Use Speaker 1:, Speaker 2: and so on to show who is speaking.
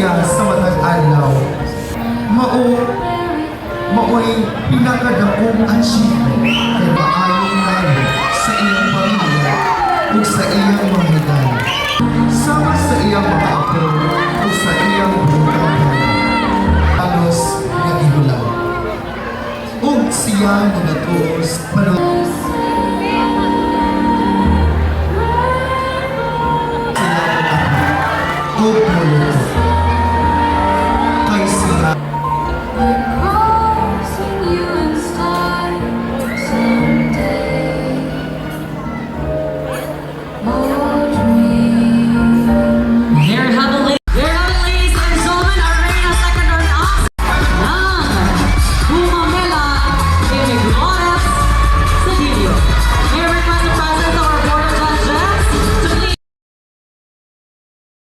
Speaker 1: siya sa matag adlaw. Mao'y pinakadakong achievement kay maayon namin sa iyang pamilya o sa iyang mga higay. Sama sa iyang mga apo o sa iyang buntang alos nga gihulang. O siya nagatuos panuos. Sila ang ako.